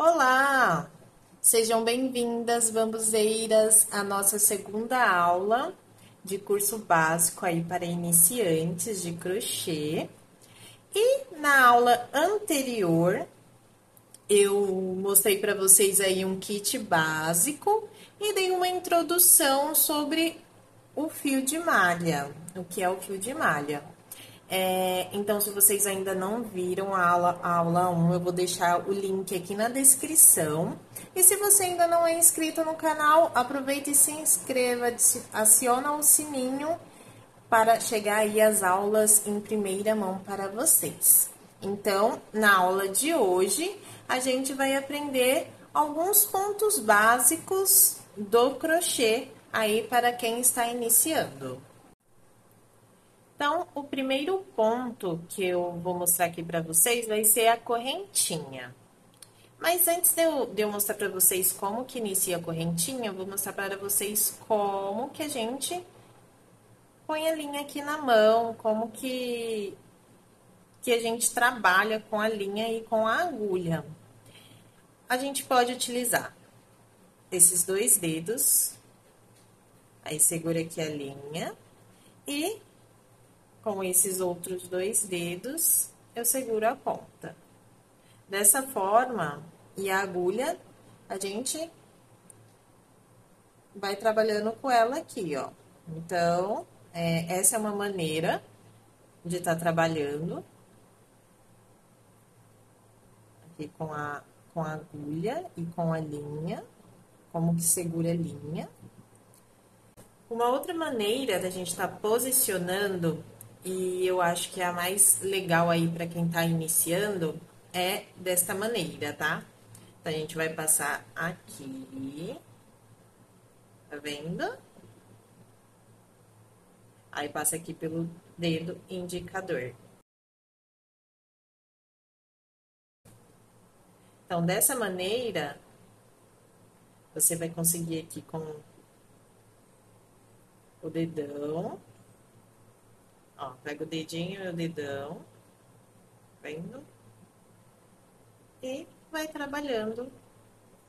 Olá! Sejam bem-vindas, bambuzeiras, à nossa segunda aula de curso básico aí para iniciantes de crochê. E na aula anterior, eu mostrei para vocês aí um kit básico e dei uma introdução sobre o fio de malha, o que é o fio de malha. Então, se vocês ainda não viram a aula 1, eu vou deixar o link aqui na descrição. E se você ainda não é inscrito no canal, aproveita e se inscreva, aciona o sininho para chegar aí as aulas em primeira mão para vocês. Então, na aula de hoje, a gente vai aprender alguns pontos básicos do crochê aí para quem está iniciando. Então, o primeiro ponto que eu vou mostrar aqui para vocês vai ser a correntinha. Mas antes de eu mostrar para vocês como que inicia a correntinha, eu vou mostrar para vocês como que a gente põe a linha aqui na mão, como que a gente trabalha com a linha e com a agulha. A gente pode utilizar esses dois dedos, aí segura aqui a linha e com esses outros dois dedos, eu seguro a ponta. Dessa forma, e a agulha, a gente vai trabalhando com ela aqui, ó. Então, essa é uma maneira de estar trabalhando. Aqui com a agulha e com a linha, como que segura a linha. Uma outra maneira da gente estar posicionando, e eu acho que é a mais legal aí para quem tá iniciando, é desta maneira, tá? Então, a gente vai passar aqui, tá vendo? Aí, passa aqui pelo dedo indicador. Então, dessa maneira, você vai conseguir aqui com o dedão. Ó, pega o dedinho e o dedão, tá vendo? E vai trabalhando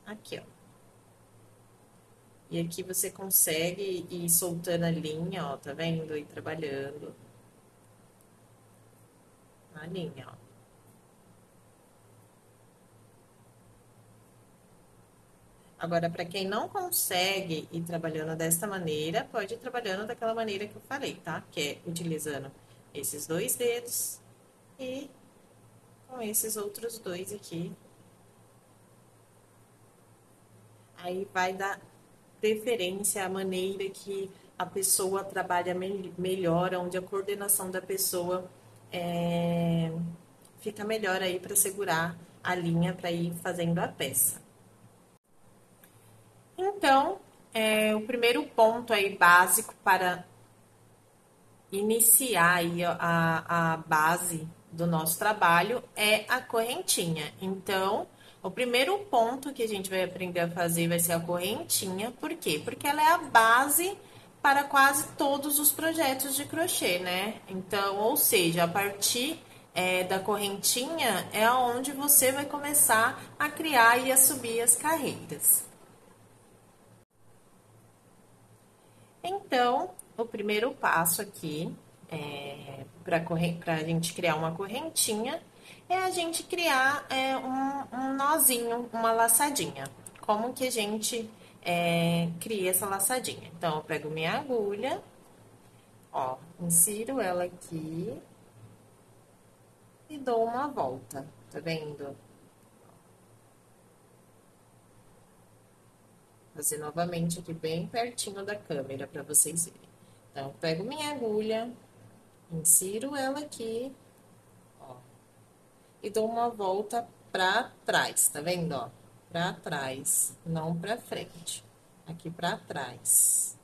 aqui, ó. E aqui você consegue ir soltando a linha, ó, tá vendo? E trabalhando a linha, ó. Agora, para quem não consegue ir trabalhando desta maneira, pode ir trabalhando daquela maneira que eu falei, tá? Que é utilizando esses dois dedos e com esses outros dois aqui. Aí vai dar preferência à maneira que a pessoa trabalha melhor, onde a coordenação da pessoa fica melhor aí para segurar a linha para ir fazendo a peça. Então, o primeiro ponto aí básico para iniciar aí a base do nosso trabalho é a correntinha. Então, o primeiro ponto que a gente vai aprender a fazer vai ser a correntinha. Por quê? Porque ela é a base para quase todos os projetos de crochê, né? Então, ou seja, a partir da correntinha é onde você vai começar a criar e a subir as carreiras. Então, o primeiro passo aqui para a gente criar uma correntinha é a gente criar um nozinho, uma laçadinha. Como que a gente cria essa laçadinha? Então, eu pego minha agulha, ó, insiro ela aqui e dou uma volta, tá vendo? Fazer novamente aqui bem pertinho da câmera para vocês verem. Então, eu pego minha agulha, insiro ela aqui, ó, e dou uma volta pra trás, tá vendo, ó? Pra trás, não pra frente. Aqui pra trás.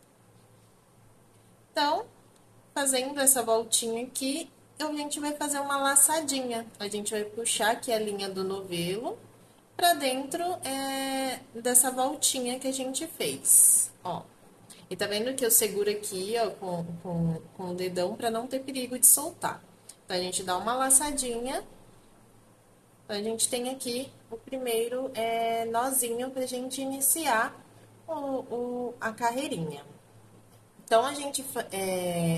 Então, fazendo essa voltinha aqui, a gente vai fazer uma laçadinha. A gente vai puxar aqui a linha do novelo pra dentro dessa voltinha que a gente fez, ó. E tá vendo que eu seguro aqui, ó, com o dedão pra não ter perigo de soltar. Então, a gente dá uma laçadinha Então, a gente tem aqui o primeiro nozinho pra gente iniciar a carreirinha. Então,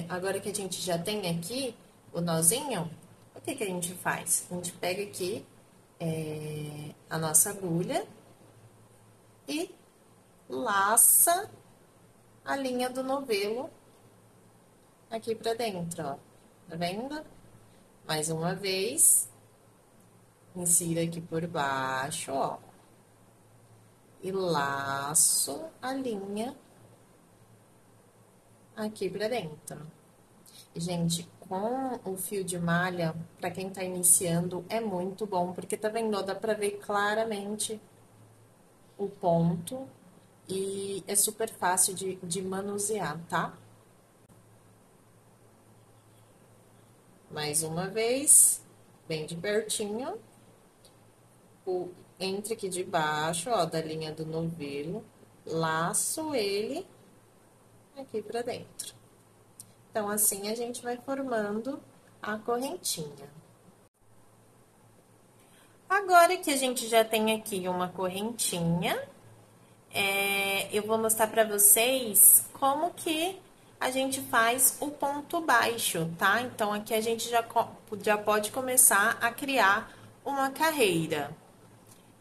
agora que a gente já tem aqui o nozinho, o que que a gente faz? A gente pega aqui a nossa agulha e laça a linha do novelo aqui pra dentro, ó. Tá vendo? Mais uma vez, insira aqui por baixo, ó. E laço a linha aqui pra dentro. Gente, com o fio de malha, pra quem tá iniciando, é muito bom, porque tá vendo? Dá pra ver claramente o ponto e é super fácil de manusear, tá? Mais uma vez, bem de pertinho, entre aqui de baixo, ó, da linha do novelo, laço ele aqui pra dentro. Então, assim a gente vai formando a correntinha. Agora que a gente já tem aqui uma correntinha, eu vou mostrar pra vocês como que a gente faz o ponto baixo, tá? Então, aqui a gente já pode começar a criar uma carreira.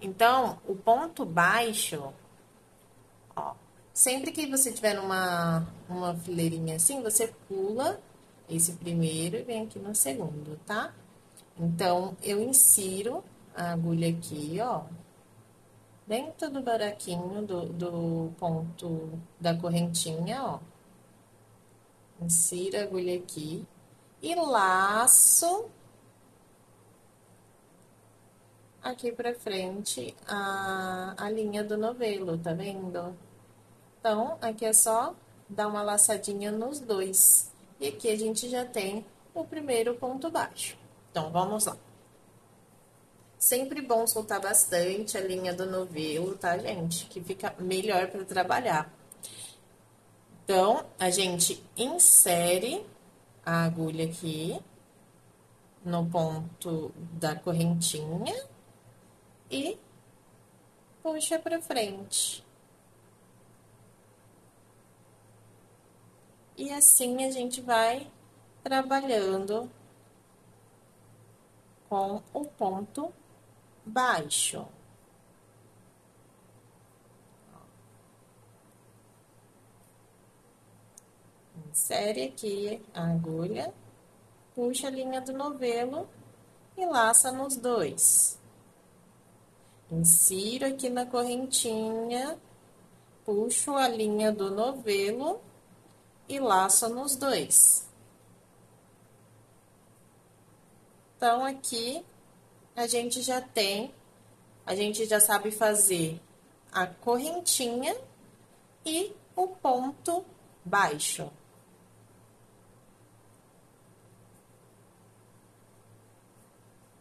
Então, o ponto baixo, ó, sempre que você tiver uma fileirinha assim, você pula esse primeiro e vem aqui no segundo, tá? Então, eu insiro a agulha aqui, ó, dentro do buraquinho do ponto da correntinha, ó. Insiro a agulha aqui e laço aqui pra frente a linha do novelo, tá vendo? Então, aqui é só dar uma laçadinha nos dois. E aqui a gente já tem o primeiro ponto baixo. Então, vamos lá. Sempre bom soltar bastante a linha do novelo, tá, gente? Que fica melhor para trabalhar. Então, a gente insere a agulha aqui no ponto da correntinha e puxa para frente. E assim a gente vai trabalhando com o ponto baixo. Insere aqui a agulha, puxa a linha do novelo e laça nos dois. Insiro aqui na correntinha, puxo a linha do novelo e laço nos dois. Então, aqui a gente já sabe fazer a correntinha e o ponto baixo.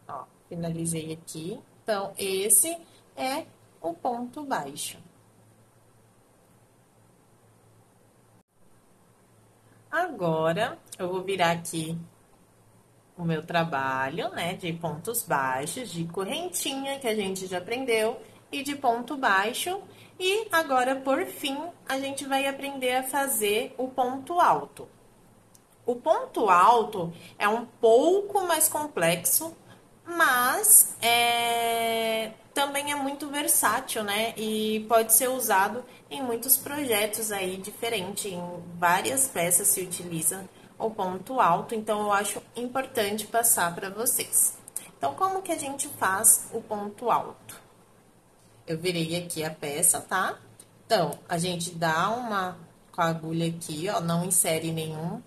Ó, finalizei aqui. Então, esse é o ponto baixo. Agora, eu vou virar aqui o meu trabalho, né, de pontos baixos, de correntinha, que a gente já aprendeu, e de ponto baixo. E agora, por fim, a gente vai aprender a fazer o ponto alto. O ponto alto é um pouco mais complexo, mas também é muito versátil, né? E pode ser usado em muitos projetos aí diferentes, em várias peças se utiliza o ponto alto, então eu acho importante passar para vocês. Então, como que a gente faz o ponto alto? Eu virei aqui a peça, tá? Então, a gente dá com a agulha aqui, ó, não insere nenhum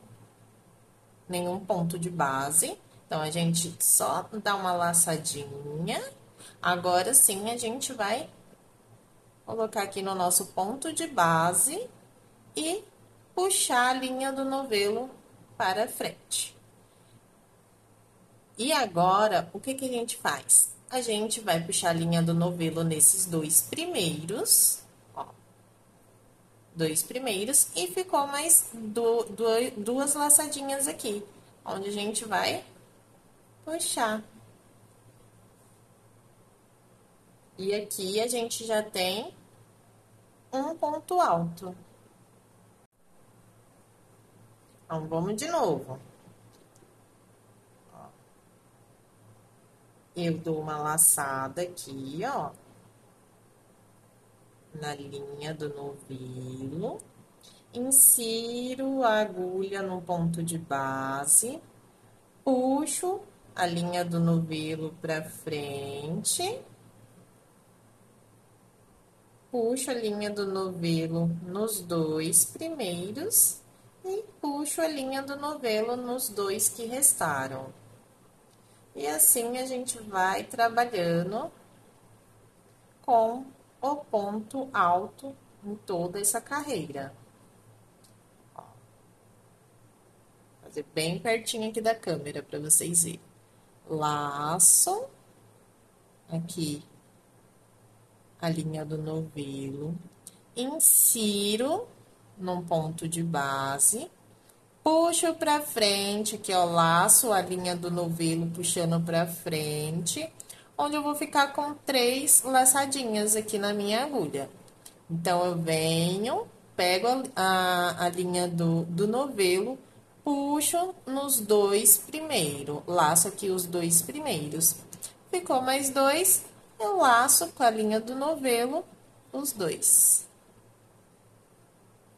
ponto de base. Então, a gente só dá uma laçadinha. Agora sim, a gente vai colocar aqui no nosso ponto de base e puxar a linha do novelo para frente. E agora, o que que a gente faz? A gente vai puxar a linha do novelo nesses dois primeiros, ó. Dois primeiros, e ficou mais duas laçadinhas aqui, onde a gente vai puxar. E aqui a gente já tem um ponto alto. Então, vamos de novo. Ó. Eu dou uma laçada aqui, ó, na linha do novelo. Insiro a agulha no ponto de base. Puxo a linha do novelo pra frente. Puxo a linha do novelo nos dois primeiros e puxo a linha do novelo nos dois que restaram. E assim a gente vai trabalhando com o ponto alto em toda essa carreira. Ó, fazer bem pertinho aqui da câmera para vocês verem. Laço aqui a linha do novelo, insiro num ponto de base, puxo pra frente, aqui ó, laço a linha do novelo puxando pra frente, onde eu vou ficar com 3 laçadinhas aqui na minha agulha. Então, eu venho, pego a linha do novelo, puxo nos 2 primeiros, laço aqui os 2 primeiros. Ficou mais 2, eu laço com a linha do novelo os 2.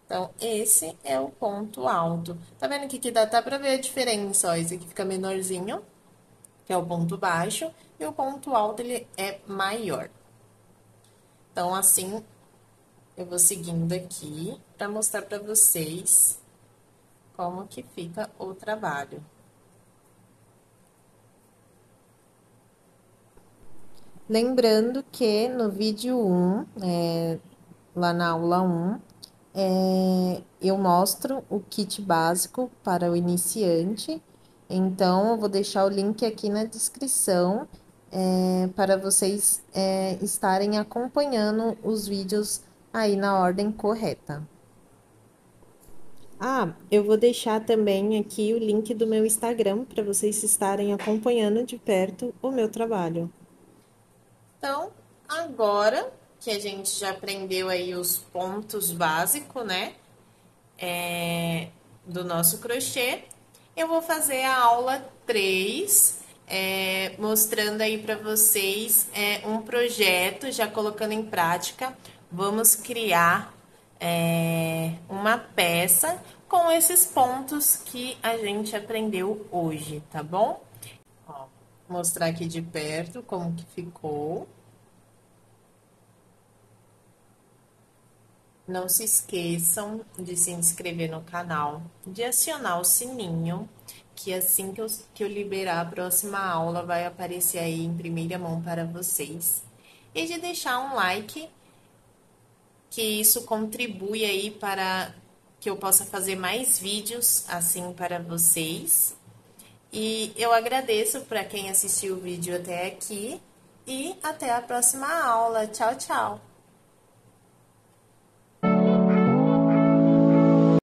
Então, esse é o ponto alto. Tá vendo aqui que dá até pra ver a diferença, ó, esse aqui fica menorzinho, que é o ponto baixo, e o ponto alto, ele é maior. Então, assim, eu vou seguindo aqui pra mostrar pra vocês como que fica o trabalho. Lembrando que no vídeo 1, lá na aula 1, eu mostro o kit básico para o iniciante. Então, eu vou deixar o link aqui na descrição, para vocês estarem acompanhando os vídeos aí na ordem correta. Ah, eu vou deixar também aqui o link do meu Instagram para vocês estarem acompanhando de perto o meu trabalho. Então, agora que a gente já aprendeu aí os pontos básicos, né, do nosso crochê, eu vou fazer a aula 3, mostrando aí para vocês um projeto, já colocando em prática. Vamos criar uma peça com esses pontos que a gente aprendeu hoje, tá bom? Ó, mostrar aqui de perto como que ficou. Não se esqueçam de se inscrever no canal, de acionar o sininho, que assim que eu liberar a próxima aula vai aparecer aí em primeira mão para vocês. E de deixar um like, que isso contribui aí para que eu possa fazer mais vídeos assim para vocês. E eu agradeço para quem assistiu o vídeo até aqui e até a próxima aula. Tchau, tchau!